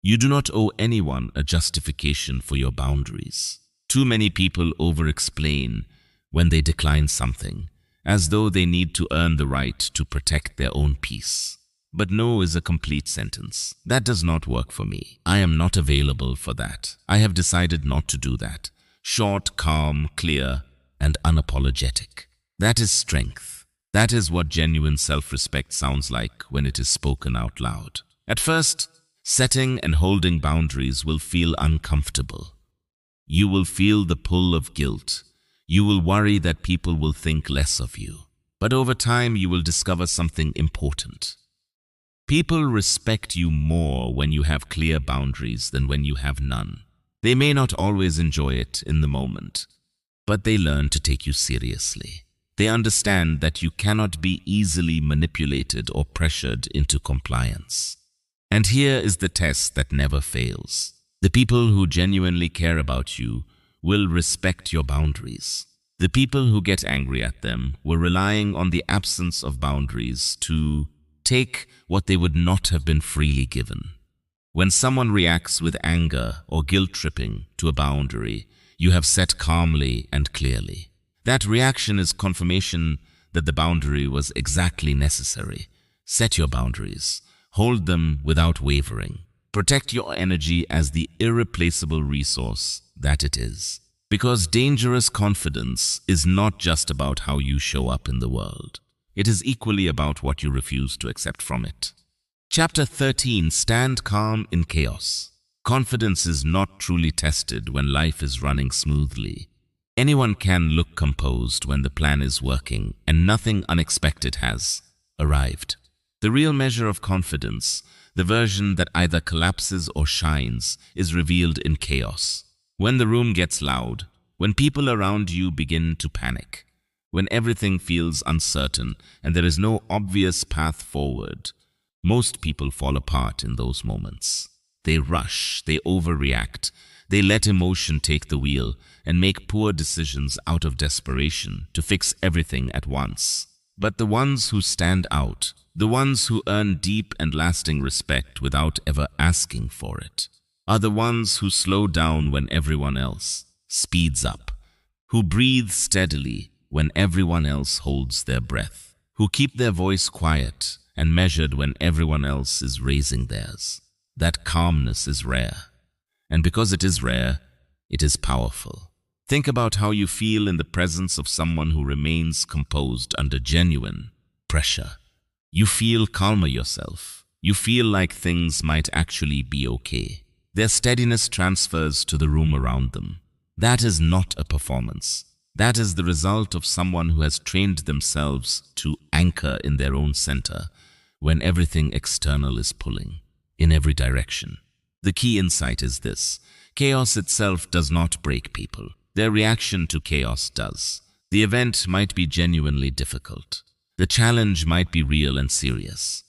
you do not owe anyone a justification for your boundaries. Too many people over-explain when they decline something, as though they need to earn the right to protect their own peace. But no is a complete sentence. That does not work for me. I am not available for that. I have decided not to do that. Short, calm, clear, and unapologetic. That is strength. That is what genuine self-respect sounds like when it is spoken out loud. At first, setting and holding boundaries will feel uncomfortable. You will feel the pull of guilt. You will worry that people will think less of you. But over time, you will discover something important. People respect you more when you have clear boundaries than when you have none. They may not always enjoy it in the moment, but they learn to take you seriously. They understand that you cannot be easily manipulated or pressured into compliance. And here is the test that never fails. The people who genuinely care about you will respect your boundaries. The people who get angry at them were relying on the absence of boundaries to take what they would not have been freely given. When someone reacts with anger or guilt-tripping to a boundary, you have set calmly and clearly. That reaction is confirmation that the boundary was exactly necessary. Set your boundaries. Hold them without wavering. Protect your energy as the irreplaceable resource that it is. Because dangerous confidence is not just about how you show up in the world. It is equally about what you refuse to accept from it. Chapter 13. Stand calm in chaos. Confidence is not truly tested when life is running smoothly. Anyone can look composed when the plan is working and nothing unexpected has arrived. The real measure of confidence, the version that either collapses or shines, is revealed in chaos. When the room gets loud, when people around you begin to panic, when everything feels uncertain and there is no obvious path forward, most people fall apart in those moments. They rush, they overreact, they let emotion take the wheel and make poor decisions out of desperation to fix everything at once. But the ones who stand out, the ones who earn deep and lasting respect without ever asking for it, are the ones who slow down when everyone else speeds up, who breathe steadily when everyone else holds their breath, who keep their voice quiet and measured when everyone else is raising theirs. That calmness is rare. And because it is rare, it is powerful. Think about how you feel in the presence of someone who remains composed under genuine pressure. You feel calmer yourself. You feel like things might actually be okay. Their steadiness transfers to the room around them. That is not a performance. That is the result of someone who has trained themselves to anchor in their own center when everything external is pulling in every direction. The key insight is this: chaos itself does not break people. Their reaction to chaos does. The event might be genuinely difficult. The challenge might be real and serious.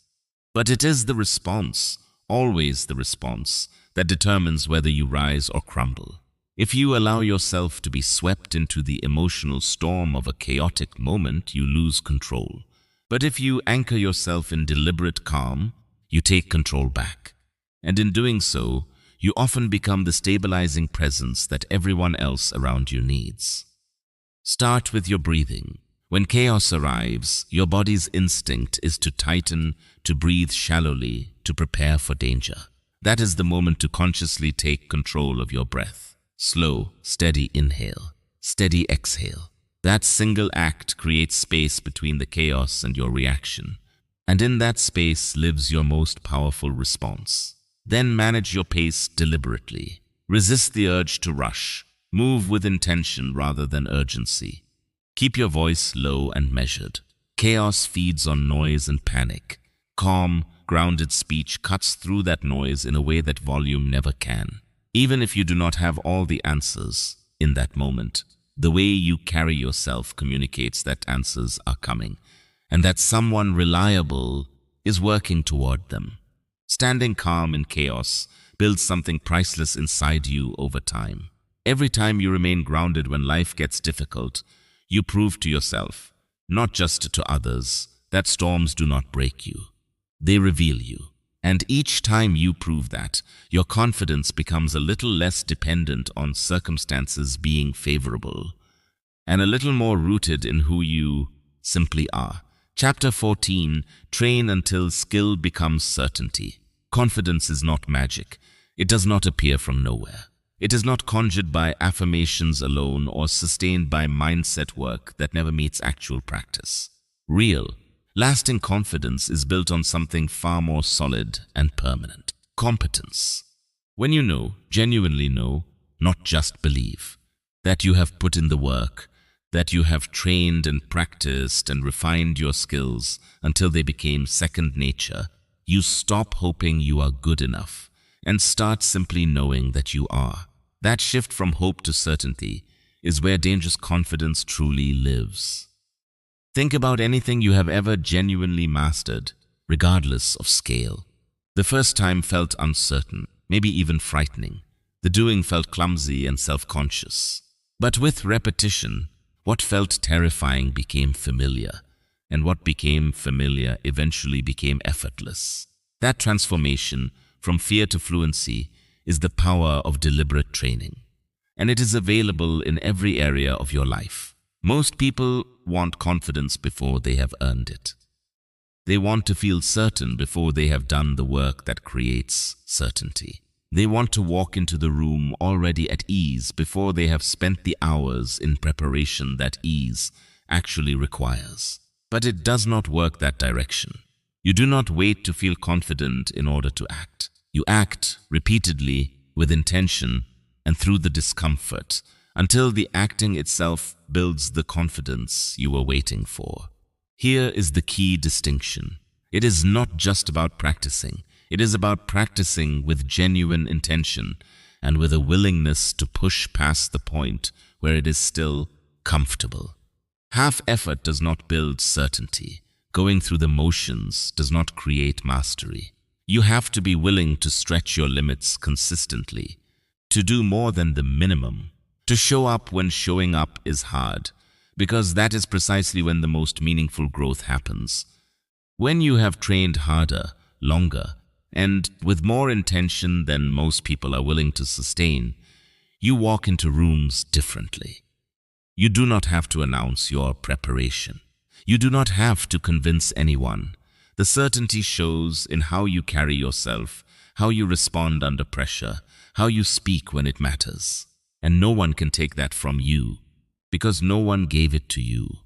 But it is the response, always the response that determines whether you rise or crumble. If you allow yourself to be swept into the emotional storm of a chaotic moment, you lose control. But if you anchor yourself in deliberate calm, you take control back. And in doing so, you often become the stabilizing presence that everyone else around you needs. Start with your breathing. When chaos arrives, your body's instinct is to tighten, to breathe shallowly, to prepare for danger. That is the moment to consciously take control of your breath. Slow, steady inhale, steady exhale. That single act creates space between the chaos and your reaction. And in that space lives your most powerful response. Then manage your pace deliberately. Resist the urge to rush. Move with intention rather than urgency. Keep your voice low and measured. Chaos feeds on noise and panic. Calm, grounded speech cuts through that noise in a way that volume never can. Even if you do not have all the answers in that moment, the way you carry yourself communicates that answers are coming, and that someone reliable is working toward them. Standing calm in chaos builds something priceless inside you over time. Every time you remain grounded when life gets difficult, you prove to yourself, not just to others, that storms do not break you. They reveal you. And each time you prove that, your confidence becomes a little less dependent on circumstances being favorable, and a little more rooted in who you simply are. Chapter 14, Train until skill becomes certainty. Confidence is not magic. It does not appear from nowhere. It is not conjured by affirmations alone or sustained by mindset work that never meets actual practice. Real, lasting confidence is built on something far more solid and permanent. Competence. When you know, genuinely know, not just believe, that you have put in the work, that you have trained and practiced and refined your skills until they became second nature, you stop hoping you are good enough and start simply knowing that you are. That shift from hope to certainty is where dangerous confidence truly lives. Think about anything you have ever genuinely mastered, regardless of scale. The first time felt uncertain, maybe even frightening. The doing felt clumsy and self-conscious. But with repetition, what felt terrifying became familiar, and what became familiar eventually became effortless. That transformation from fear to fluency is the power of deliberate training, and it is available in every area of your life. Most people want confidence before they have earned it. They want to feel certain before they have done the work that creates certainty. They want to walk into the room already at ease before they have spent the hours in preparation that ease actually requires. But it does not work that direction. You do not wait to feel confident in order to act. You act repeatedly with intention and through the discomfort until the acting itself builds the confidence you were waiting for. Here is the key distinction. It is not just about practicing. It is about practicing with genuine intention and with a willingness to push past the point where it is still comfortable. Half effort does not build certainty. Going through the motions does not create mastery. You have to be willing to stretch your limits consistently, to do more than the minimum, to show up when showing up is hard, because that is precisely when the most meaningful growth happens. When you have trained harder, longer, and with more intention than most people are willing to sustain, you walk into rooms differently. You do not have to announce your preparation. You do not have to convince anyone. The certainty shows in how you carry yourself, how you respond under pressure, how you speak when it matters. And no one can take that from you, because no one gave it to you.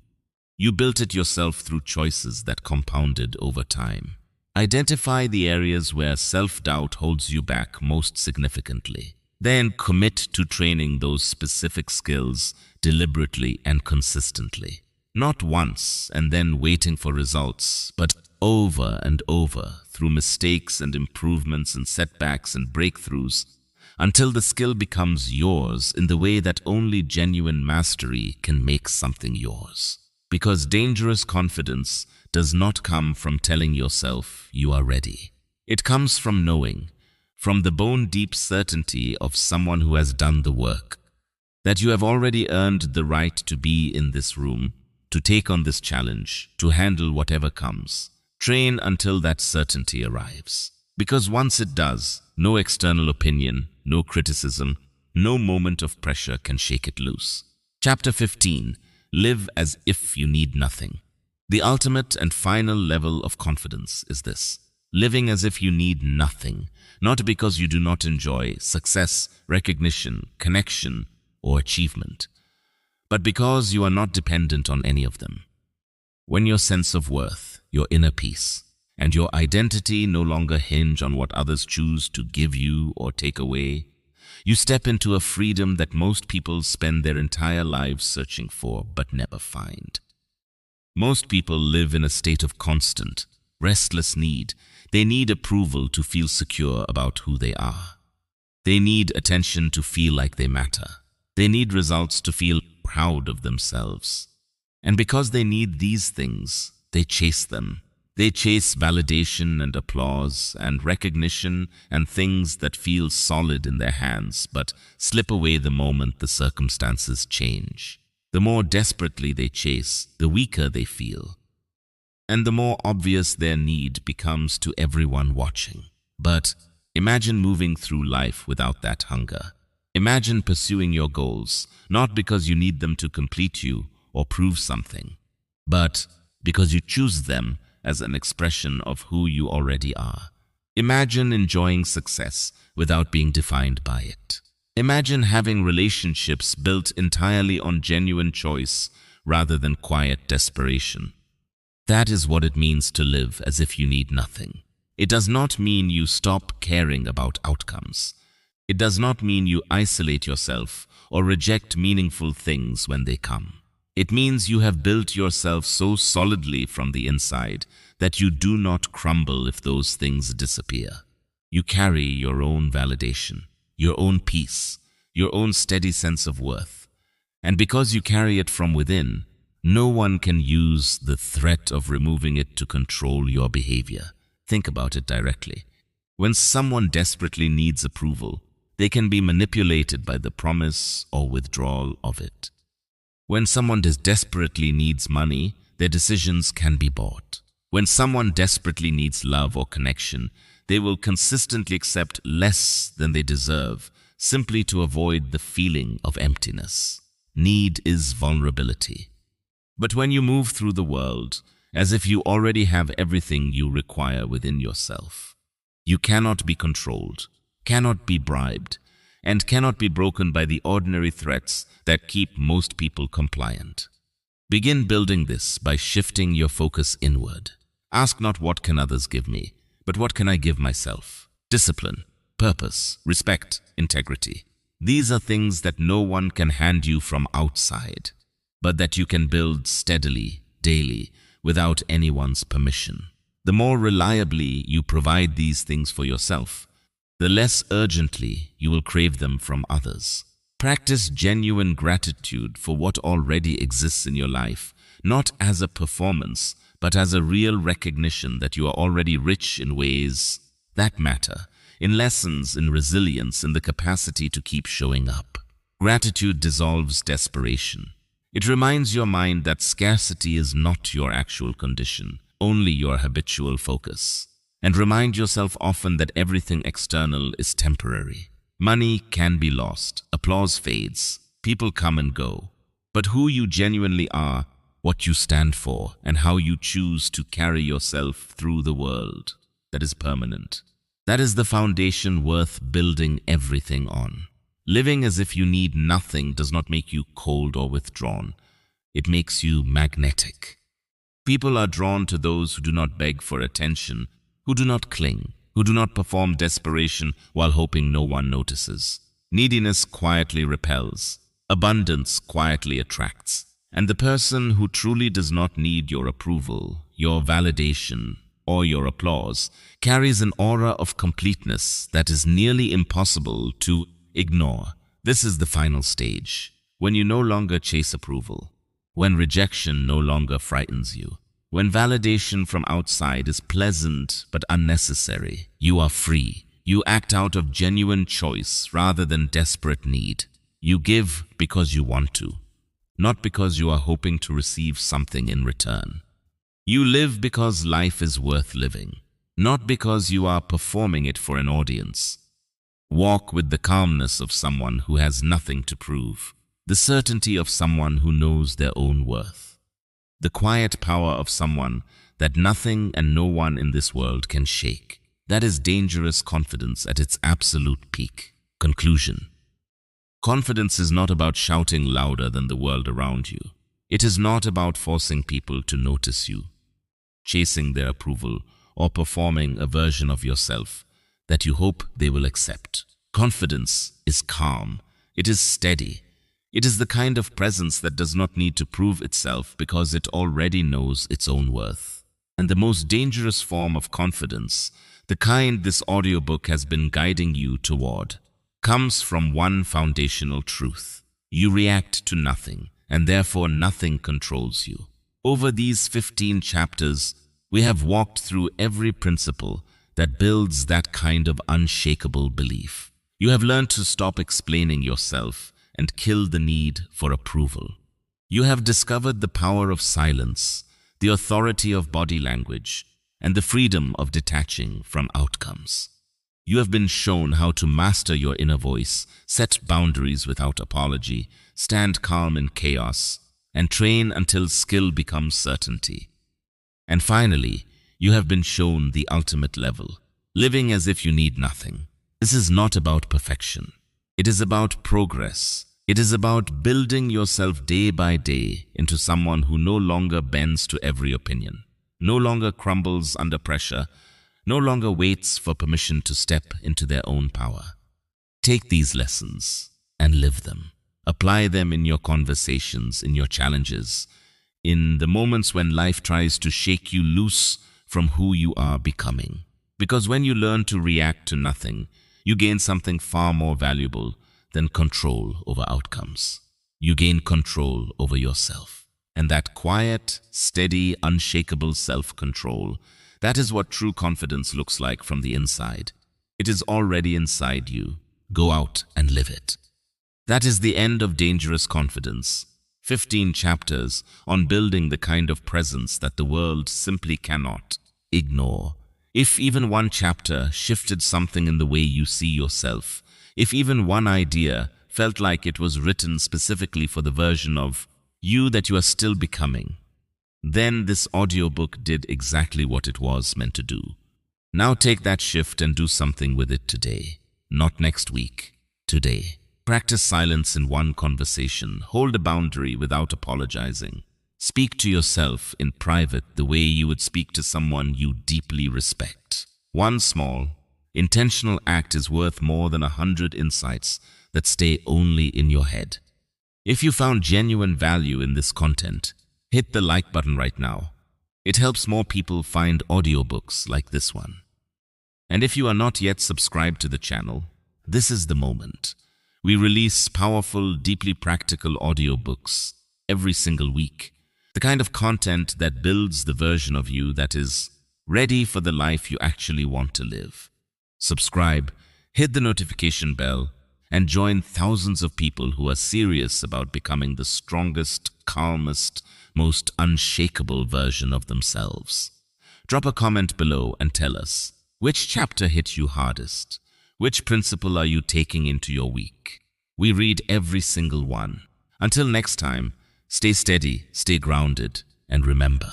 You built it yourself through choices that compounded over time. Identify the areas where self-doubt holds you back most significantly. Then commit to training those specific skills deliberately and consistently. Not once and then waiting for results, but over and over through mistakes and improvements and setbacks and breakthroughs until the skill becomes yours in the way that only genuine mastery can make something yours. Because dangerous confidence does not come from telling yourself you are ready. It comes from knowing, from the bone-deep certainty of someone who has done the work, that you have already earned the right to be in this room, to take on this challenge, to handle whatever comes. Train until that certainty arrives. Because once it does, no external opinion, no criticism, no moment of pressure can shake it loose. Chapter 15. Live as if you need nothing. The ultimate and final level of confidence is this: living as if you need nothing, not because you do not enjoy success, recognition, connection, or achievement, but because you are not dependent on any of them. When your sense of worth, your inner peace, and your identity no longer hinge on what others choose to give you or take away, you step into a freedom that most people spend their entire lives searching for but never find. Most people live in a state of constant, restless need. They need approval to feel secure about who they are. They need attention to feel like they matter. They need results to feel proud of themselves. And because they need these things, they chase them. They chase validation and applause and recognition and things that feel solid in their hands but slip away the moment the circumstances change. The more desperately they chase, the weaker they feel, and the more obvious their need becomes to everyone watching. But imagine moving through life without that hunger. Imagine pursuing your goals, not because you need them to complete you or prove something, but because you choose them as an expression of who you already are. Imagine enjoying success without being defined by it. Imagine having relationships built entirely on genuine choice rather than quiet desperation. That is what it means to live as if you need nothing. It does not mean you stop caring about outcomes. It does not mean you isolate yourself or reject meaningful things when they come. It means you have built yourself so solidly from the inside that you do not crumble if those things disappear. You carry your own validation, your own peace, your own steady sense of worth. And because you carry it from within, no one can use the threat of removing it to control your behavior. Think about it directly. When someone desperately needs approval, they can be manipulated by the promise or withdrawal of it. When someone desperately needs money, their decisions can be bought. When someone desperately needs love or connection, they will consistently accept less than they deserve, simply to avoid the feeling of emptiness. Need is vulnerability. But when you move through the world as if you already have everything you require within yourself, you cannot be controlled, cannot be bribed, and cannot be broken by the ordinary threats that keep most people compliant. Begin building this by shifting your focus inward. Ask not what can others give me, but what can I give myself? Discipline, purpose, respect, integrity. These are things that no one can hand you from outside, but that you can build steadily, daily, without anyone's permission. The more reliably you provide these things for yourself, the less urgently you will crave them from others. Practice genuine gratitude for what already exists in your life, not as a performance, but as a real recognition that you are already rich in ways that matter, in lessons, in resilience, in the capacity to keep showing up. Gratitude dissolves desperation. It reminds your mind that scarcity is not your actual condition, only your habitual focus. And remind yourself often that everything external is temporary. Money can be lost, applause fades, people come and go. But who you genuinely are, what you stand for, and how you choose to carry yourself through the world, that is permanent. That is the foundation worth building everything on. Living as if you need nothing does not make you cold or withdrawn. It makes you magnetic. People are drawn to those who do not beg for attention, who do not cling, who do not perform desperation while hoping no one notices. Neediness quietly repels. Abundance quietly attracts. And the person who truly does not need your approval, your validation, or your applause carries an aura of completeness that is nearly impossible to ignore. This is the final stage, when you no longer chase approval, when rejection no longer frightens you, When validation from outside is pleasant but unnecessary, you are free. You act out of genuine choice rather than desperate need. You give because you want to, not because you are hoping to receive something in return. You live because life is worth living, not because you are performing it for an audience. Walk with the calmness of someone who has nothing to prove, the certainty of someone who knows their own worth, the quiet power of someone that nothing and no one in this world can shake. That is dangerous confidence at its absolute peak. Conclusion. Confidence is not about shouting louder than the world around you. It is not about forcing people to notice you, chasing their approval, or performing a version of yourself that you hope they will accept. Confidence is calm. It is steady. It is the kind of presence that does not need to prove itself because it already knows its own worth. And the most dangerous form of confidence, the kind this audiobook has been guiding you toward, comes from one foundational truth. You react to nothing, and therefore nothing controls you. Over these 15 chapters, we have walked through every principle that builds that kind of unshakable belief. You have learned to stop explaining yourself and kill the need for approval. You have discovered the power of silence, the authority of body language, and the freedom of detaching from outcomes. You have been shown how to master your inner voice, set boundaries without apology, stand calm in chaos, and train until skill becomes certainty. And finally, you have been shown the ultimate level, living as if you need nothing. This is not about perfection. It is about progress. It is about building yourself day by day into someone who no longer bends to every opinion, no longer crumbles under pressure, no longer waits for permission to step into their own power. Take these lessons and live them. Apply them in your conversations, in your challenges, in the moments when life tries to shake you loose from who you are becoming. Because when you learn to react to nothing, you gain something far more valuable than control over outcomes. You gain control over yourself. And that quiet, steady, unshakable self-control, that is what true confidence looks like from the inside. It is already inside you. Go out and live it. That is the end of Dangerous Confidence. 15 chapters on building the kind of presence that the world simply cannot ignore. If even one chapter shifted something in the way you see yourself, if even one idea felt like it was written specifically for the version of you that you are still becoming, then this audiobook did exactly what it was meant to do. Now take that shift and do something with it today, not next week, today. Practice silence in one conversation. Hold a boundary without apologizing. Speak to yourself in private the way you would speak to someone you deeply respect. One small, intentional act is worth more than 100 insights that stay only in your head. If you found genuine value in this content, hit the like button right now. It helps more people find audiobooks like this one. And if you are not yet subscribed to the channel, this is the moment. We release powerful, deeply practical audiobooks every single week. The kind of content that builds the version of you that is ready for the life you actually want to live. Subscribe, hit the notification bell, and join thousands of people who are serious about becoming the strongest, calmest, most unshakable version of themselves. Drop a comment below and tell us, which chapter hit you hardest? Which principle are you taking into your week? We read every single one. Until next time, stay steady, stay grounded, and remember,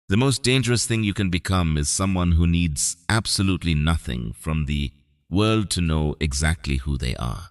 the most dangerous thing you can become is someone who needs absolutely nothing from the world to know exactly who they are.